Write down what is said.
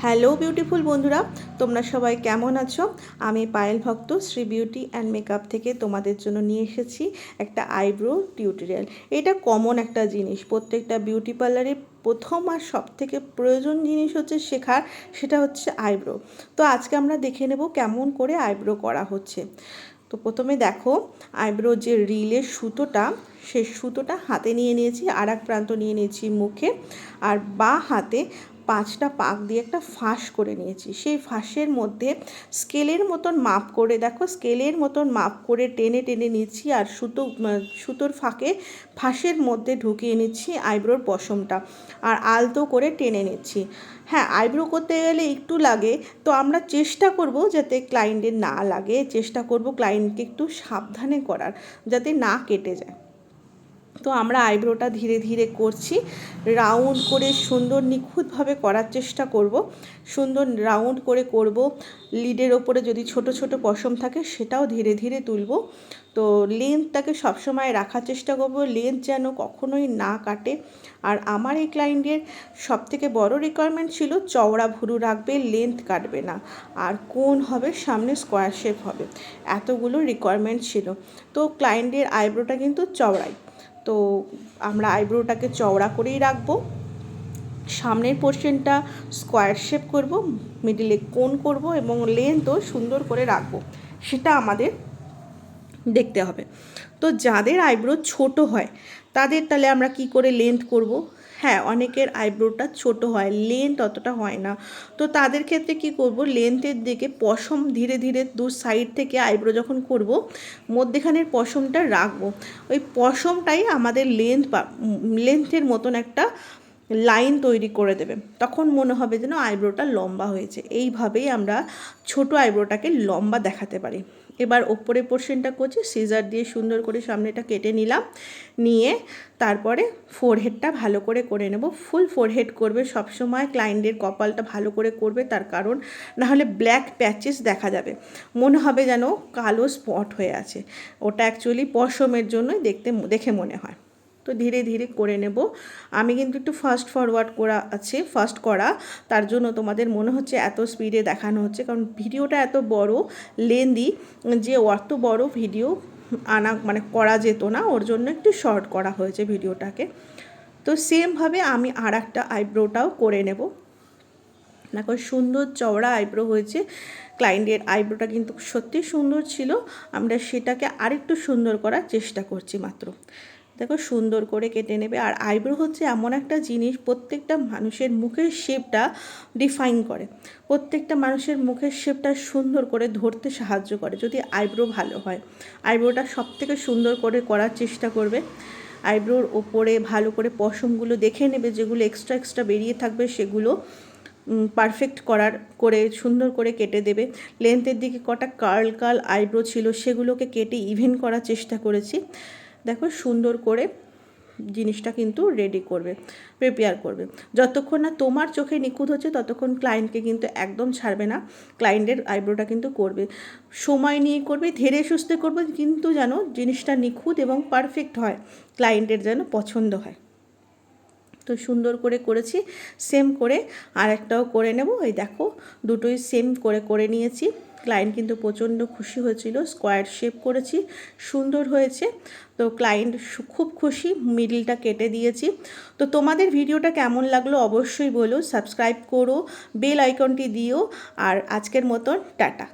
Hello beautiful বন্ধুরা, তোমরা সবাই কেমন আছো? আমি পায়েল ভক্ত শ্রী বিউটি অ্যান্ড মেকআপ থেকে তোমাদের জন্য নিয়ে এসেছি একটা আইব্রো টিউটোরিয়াল। এটা কমন একটা জিনিস, প্রত্যেকটা বিউটি পার্লারে প্রথম আর সবথেকে প্রয়োজন জিনিস হচ্ছে শেখার, সেটা হচ্ছে আইব্রো। তো আজকে আমরা দেখে নেব কেমন করে আইব্রো করা হচ্ছে। তো প্রথমে দেখো, আইব্রো যে রিলের সুতোটা, সেই সুতোটা হাতে নিয়ে নিয়েছি, আর এক প্রান্ত নিয়ে নিয়েছি মুখে, আর বাঁ হাতে 5টা পাক দিয়ে একটা ফাঁস করে নিয়েছি। সেই ফাঁসের মধ্যে স্কেলের মতন মাপ করে, দেখো স্কেলের মতন মাপ করে টেনে টেনে নিচ্ছি, আর সুতোর ফাঁকে ফাঁসের মধ্যে ঢুকিয়ে নিচ্ছি আইব্রোর পশমটা, আর আলতো করে টেনে নিচ্ছি। হ্যাঁ, আইব্রো করতে গেলে একটু লাগে, তো আমরা চেষ্টা করব যাতে ক্লায়েন্টের না লাগে, চেষ্টা করব ক্লায়েন্টকে একটু সাবধানে করার, যাতে না কেটে যায়। তো আমরা আইব্রোটা ধীরে ধীরে করছি, রাউন্ড করে সুন্দর নিখুঁতভাবে করার চেষ্টা করব, সুন্দর রাউন্ড করে করব। লিডের ওপরে যদি ছোট ছোট পশম থাকে সেটাও ধীরে ধীরে তুলব। তো লেন্থটাকে সবসময় রাখার চেষ্টা করব, লেন্থ যেন কখনোই না কাটে। আর আমার এই ক্লায়েন্টের সবথেকে বড় রিকোয়ারমেন্ট ছিল চওড়া ভুরু রাখবে, লেন্থ কাটবে না, আর কোণ হবে, সামনে স্কোয়ার শেপ হবে, এতগুলো রিকোয়ারমেন্ট ছিল। তো ক্লায়েন্টের আইব্রোটা কিন্তু চওড়াই, তো আমরা আইব্রোটাকে চওড়া করেই রাখবো। সামনের পোর্শনটা স্কোয়ার শেপ করব, মিডিলে কোণ করব, এবং লেন্থও সুন্দর করে রাখবো, সেটা আমাদের দেখতে হবে। তো যাদের আইব্রো ছোট হয় তাদের তাহলে আমরা কি করে লেন্থ করব? হ্যাঁ, অনেকের আইব্রোটা ছোট হয়, লেন্থ অতটা হয় না, তো তাদের ক্ষেত্রে কি করব, লেন্থের দিকে পশম ধীরে ধীরে দু সাইড থেকে আইব্রো যখন করব, মধ্যেখানের পশমটা রাখবো, ওই পশমটাই আমাদের লেন্থের মতন একটা লাইন তৈরি করে দেবে, তখন মনে হবে যেন আইব্রোটা লম্বা হয়েছে। এইভাবেই আমরা ছোট আইব্রোটাকে লম্বা দেখাতে পারি। এবার ওপরে পোর্শনটা করছি, সিজার দিয়ে সুন্দর করে সামনেটা কেটে নিলাম, নিয়ে তারপরে ফোরহেডটা ভালো করে নেব। ফুল ফোরহেড করবে সবসময়, ক্লায়েন্টের কপালটা ভালো করে করবে, তার কারণ নাহলে ব্ল্যাক প্যাচেস দেখা যাবে, মনে হবে যেন কালো স্পট হয়ে আছে, ওটা অ্যাকচুয়ালি পশমের জন্যই দেখে মনে হয়। তো ধীরে ধীরে করে নেব। আমি কিন্তু একটু ফাস্ট ফরওয়ার্ড করা, তার জন্য তোমাদের মনে হচ্ছে এত স্পিডে দেখানো হচ্ছে, কারণ ভিডিওটা এত বড় লেন্দি, যে অত বড় ভিডিও করা যেত না, ওর জন্য একটু শর্ট করা হয়েছে ভিডিওটাকে। তো সেমভাবে আমি আর একটা আইব্রোটাও করে নেব। দেখো সুন্দর চওড়া আইব্রো হয়েছে, ক্লায়েন্টের আইব্রোটা কিন্তু সত্যি সুন্দর ছিল, আমরা সেটাকে আরেকটু সুন্দর করার চেষ্টা করছি মাত্র। দেখো সুন্দর করে কেটে নেবে। আর আইব্রো হচ্ছে এমন একটা জিনিস, প্রত্যেকটা মানুষের মুখের শেপটা ডিফাইন করে, প্রত্যেকটা মানুষের মুখের শেপটা সুন্দর করে ধরতে সাহায্য করে যদি আইব্রো ভালো হয়। আইব্রোটা সবথেকে সুন্দর করে করার চেষ্টা করবে। আইব্রোর ওপরে ভালো করে পশমগুলো দেখে নেবে, যেগুলো এক্সট্রা বেরিয়ে থাকবে সেগুলো পারফেক্ট করে সুন্দর করে কেটে দেবে। লেন্থের দিকে কটা কার্ল আইব্রো ছিল সেগুলোকে কেটে ইভেন করার চেষ্টা করেছি। দেখো সুন্দর করে জিনিসটা কিন্তু প্রিপেয়ার করবে। যতক্ষণ না তোমার চোখে নিখুঁত হচ্ছে ততক্ষণ ক্লায়েন্টকে কিন্তু একদম ছাড়বে না, ক্লায়েন্টের আইব্রোটা কিন্তু করবে, সময় নিয়ে করবে, ধীরে সুস্থে করবে, কিন্তু যেন জিনিসটা নিখুঁত এবং পারফেক্ট হয়, ক্লায়েন্টের যেন পছন্দ হয়। তো সুন্দর করে করেছি, সেম করে আর একটাও করে নেব। এই দেখো দুটোই সেম করে নিয়েছি। ক্লায়েন্ট কিন্তু প্রচণ্ড খুশি হয়েছিল, স্কোয়ার শেপ করেছি, সুন্দর হয়েছে। তো ক্লায়েন্ট খুব খুশি, মিডলটা কেটে দিয়েছি। তো তোমাদের ভিডিওটা কেমন লাগলো অবশ্যই বলো, সাবস্ক্রাইব করো, বেল আইকনটি দিও, আর আজকের মতন টাটা।